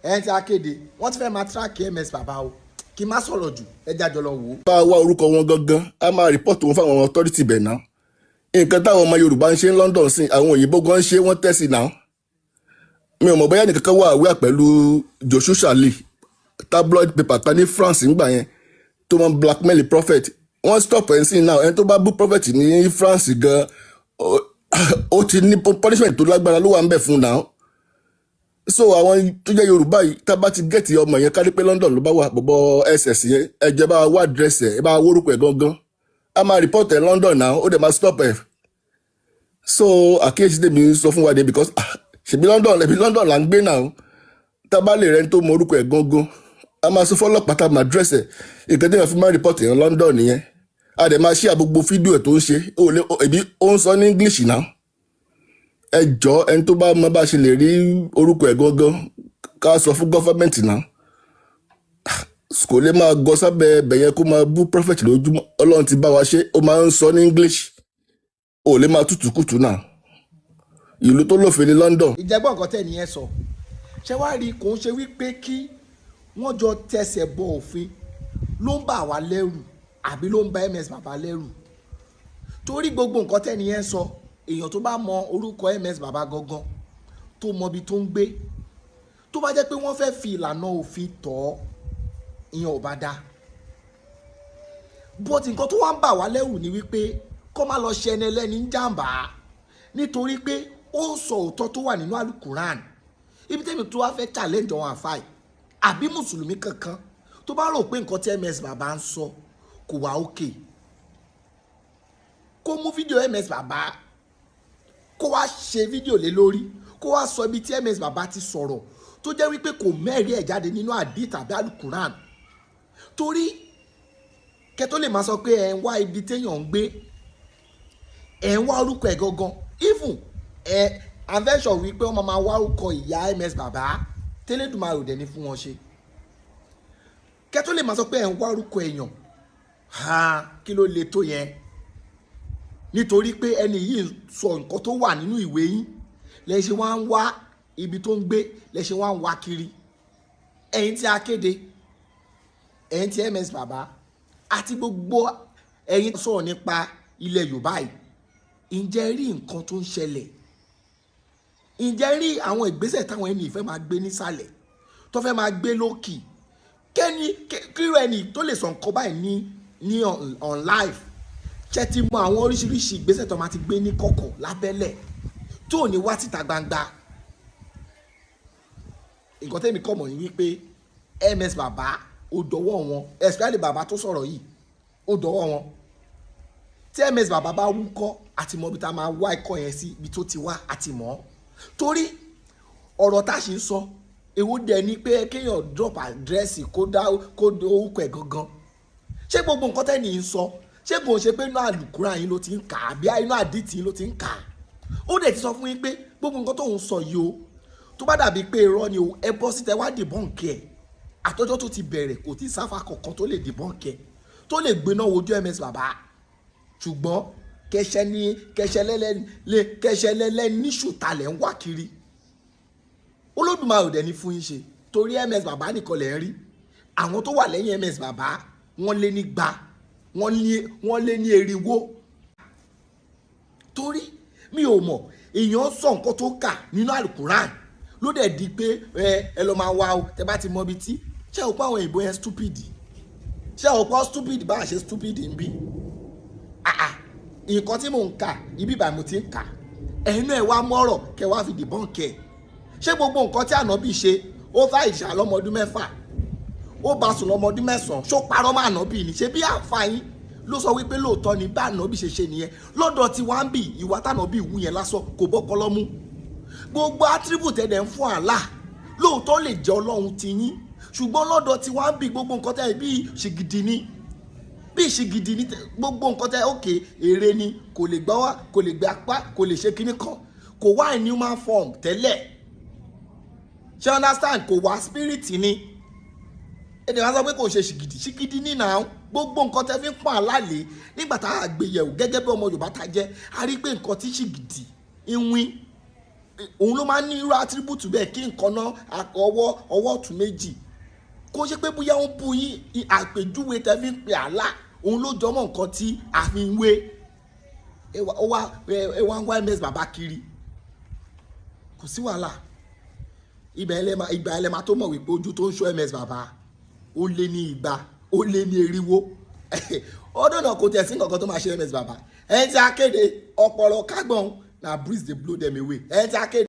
ẹ ti akéde wọ́n ti fẹ́ máa tíráàkì ms bàbá o kí n má sọ̀rọ̀ jù ẹ jájọ lọ wò ó. bá a wá orúkọ wọn gangan a máa rìpọ́ọ̀tì wọn fáwọn authority bẹ̀ náà. nǹkan táwọn ọmọ Yorùbá ń ṣe ní London sí àwọn òyìnbó gan ń ṣe wọ́n tẹ̀sí náà. mi ò mọ̀ bóyá nìkan kan wà àwíà pẹ̀lú Joshua Charlie tabloid paper kan ní France ńgbà yẹn tó máa ń blackmail prophet. wọ́n stop ẹ̀ sí náà ẹni tó bá bú prophet ní France gan ó ti ní punishment tó lágbára ló wà ń bẹ̀ fún náà. So àwọn tó jẹ́ Yorùbá yìí tá a bá ti gẹ̀ẹ́tì ọmọ yẹn kárí pé London ló bá wà bọ̀bọ̀ SS yẹn ẹ̀jẹ̀ bá wà dírẹ́sì ẹ̀ bá wórúkọ ẹ̀ gangan a máa report ẹ̀ London náà ó dẹ̀ máa stop ẹ̀. So àkíyèsí tèmi sọ fún wa dé because ṣèbí London là ń gbé náà tá a bá lè rẹ́ni tó mọ orúkọ ẹ̀ gangan a máa sọ fọlọ́pàá tá a máa dírẹ́sì ẹ̀ ìkẹ́tẹ́ yẹn fi máa report ẹ̀ London nìyẹn a dẹ̀ máa ṣí àgbogbo fídíò ẹ̀ tó ń ṣe ẹbí ó ń sọ ní English náà. Ẹ jọ̀ọ́ ẹni tó bá mọ bá ṣe lè rí orúkọ ẹ̀ gangan ká sọ fún gọ́fọ́mẹ̀ntì náà kò lè máa gọ sábẹ́ bẹ̀yẹn kó máa bú prophet lójúmọ́ Ọlọ́run ti bá wa ṣe ó máa ń sọ ní English ò lè máa tútùkùtù náà ìlú tó lófin ní London. ìjẹ́gbọ́n nǹkan tẹ́ nìyẹn sọ ṣé wàá rí kò ń ṣe wípé kí wọ́n jọ tẹsẹ̀ bọ òfin ló ń bà wá lẹ́rù àbí ló ń bà ms bàbá lẹ́rù torí gbogbo nǹkan tẹ́ nìyẹn sọ èèyàn tó bá mọ orúkọ ms bàbá gangan tó mọ ibi tó ń gbé tó bá jẹ́ pé wọ́n fẹ́ fi ìlànà òfin tọ̀ ọ́ ìyẹn ò bá dáa bó ti nǹkan tó wá ń bà wá lẹ́rù ni wípé kó má lọ ṣe ẹni ẹlẹ́ni ń jàǹbá nítorí pé ó ń sọ òótọ́ tó wà nínú alukuran ibi tẹ́mi tó wá fẹ́ challenge wọn àfáì àbí mùsùlùmí kankan tó bá rò pé nǹkan tí ms bàbá ń sọ kò wá òkè kó mú fídíò ms bàbá kó wá ṣe fídíò lé lórí kó wá sọ ibi tí ms bàbá ti sọ̀rọ̀ tó jẹ́ wípé kò mẹ́rin ẹ̀ jáde nínú àdí tàbí alukuran torí kẹ́ tó lè máa sọ pé ẹ̀ ń wá ibi téèyàn ń gbé ẹ̀ ń wá orúkọ ẹ̀ gangan even àfẹ́sọ̀ wípé wọ́n máa wá orúkọ ìyá ms bàbá tẹ́lẹ̀dùmarè ò dẹ̀ ní fún wọn ṣe kẹ́ tó lè máa sọ pé ẹ̀ ń wá orúkọ èèyàn kí ló le tó yẹn nítorí pé ẹni yìí sọ nǹkan tó wà nínú ìwé yín lẹ́yìn ṣe wá ń wá ibi tó ń gbé lẹ́yìn ṣe wá ń wá kiri ẹ̀yin tí a kéde ẹ̀yin tí ms bàbá àti gbogbo ẹ̀yin sọ̀rọ̀ nípa ilẹ̀ Yorùbá yìí ǹjẹ́ rí nǹkan tó ń ṣẹlẹ̀ ǹjẹ́ rí àwọn ìgbésẹ̀ táwọn ẹni ìfẹ́ máa gbé nísàlẹ̀ tó fẹ́ máa gbé lókì kẹ́ni kíro ẹni tó lè sọ nǹkan báyìí ní on live ṣe ti mọ àwọn oríṣiríṣi ìgbésẹ̀ tó máa ti gbé ní kọ̀kọ̀ lábẹ́lẹ̀ tó ní wá síta gbangba nǹkan tẹ́mi kọ́ mọ̀ ní wípé ms bàbá ó dọwọ́ wọn especially bàbá tó sọ̀rọ̀ yìí ó dọwọ́ wọn tí ms bàbá bá wúkọ́ àti mọ ibi tá a máa wá ikọ̀ yẹn sí ibi tó ti wá àti mọ́ torí ọ̀rọ̀ tá a ṣe ń sọ èwo dẹ̀ ni pé kéèyàn drop àdírẹ́sì kó dá orúkọ ẹ̀ gangan ṣé gbogbo nǹkan tẹ́ni ń sọ ṣé kò ṣe pé inú àlùkùrá yín ló ti ń kà á bí inú àdìtì yín ló ti ń kà á ó dẹ̀ ti sọ fún yín pé gbogbo nǹkan tó ń sọ yìí o tó bá dàbí pé irọ́ ni o ẹ bọ́ síta wá dìbọ́ǹkì ẹ̀ àtọ́jọ́ tó ti bẹ̀rẹ̀ kò tí ì sáfà kankan tó lè dìbọ́ǹkì ẹ̀ tó lè gbéná wojú ms bàbá ṣùgbọ́n kẹsẹ̀lẹ́lẹ́ ní ṣùtàlẹ̀ ń wá kiri Olódùmarè ò dẹ̀ ní fún yín ṣe torí ms bàbá nìkan lẹ̀ ń rí àwọn tó wà lẹ́yìn ms bàbá wọ́n lé ní gba wọ́n lé ní eriwo torí mi ò mọ̀ èèyàn sọ nǹkan tó kà nínú alukuran ló dẹ̀ di pé ẹ lọ máa wá o tẹ bá ti mọ ibi tí ṣé o pa àwọn òyìnbó yẹn stupid ṣé o pa stupid bá a ṣe stupid ń bí nǹkan tí mò ń kà ibi ìbàmù mo ti ń kà ẹ̀yin ẹ̀ wá mọ́rọ̀ kẹ wá fi dìbọn kẹ ṣé gbogbo nǹkan tí ànábì ṣe ó fà ìṣà lọ́mọdún mẹ́fà ó bá sùn lọ́mọdún mẹ́sàn-án ṣó parọ́ mọ́ ànábì ni ṣé bí àǹfààní ló sọ wípé lóòótọ́ ni bá ànábì ṣe ṣe nìyẹn lọ́dọ̀ tí wọ́n á bì ìwà tànábì wù yẹn lásán kò bọ́kọ́ lọ́mú gbogbo attribute ẹ̀dẹ̀ ń fún Allah lóòótọ́ lè jẹ́ ọlọ́run ti yín ṣùgbọ́n lọ́dọ̀ tí wọ́n á bì gbogbo nǹkan tẹ́ bí ṣìgìdì ni bí ìṣìgìdì ní gbogbo nǹkan tẹ́ òkè èrè ni kò lè gbá wá kò lè gbé apá kò lè ṣe kinní kan kò wá in human form tẹ́lẹ̀ ṣé understand kò wá spirit ni ẹ̀dẹ̀ wá sọ pé kò ṣe ṣìgìdì nínà gbogbo nǹkan tẹ́ fi ń pọ́n àlàlé nígbà tá a gbé yẹ̀wò gẹ́gẹ́ bí ọmọ Yorùbá ta jẹ́ a rí pé nǹkan tí ṣìgìdì ń wí òun ló máa ń ní irú attribute bẹ́ẹ̀ kí nǹkan náà ọwọ́ ọ̀tún méjì kó ṣe pé bóyá wọ́n bú yín àpèjúwe tẹ́ fi ń pè àlá òun ló jọmọ́ nǹkan tí a fi ń wé ẹ wá ń wá ms bàbá kiri kò sí wàhálà ìgbà ẹlẹ́mà tó mọ̀ wípé ojú tó ń ṣọ́ ms bàbá ó lé ní 200 ó lé ní 400 ọdún náà kò tẹ̀ sí nǹkan tó máa ṣe ms bàbá ẹni tí a kéde ọpọlọ kágbọ̀n na breeze dey blow them away ẹni tí a kéde.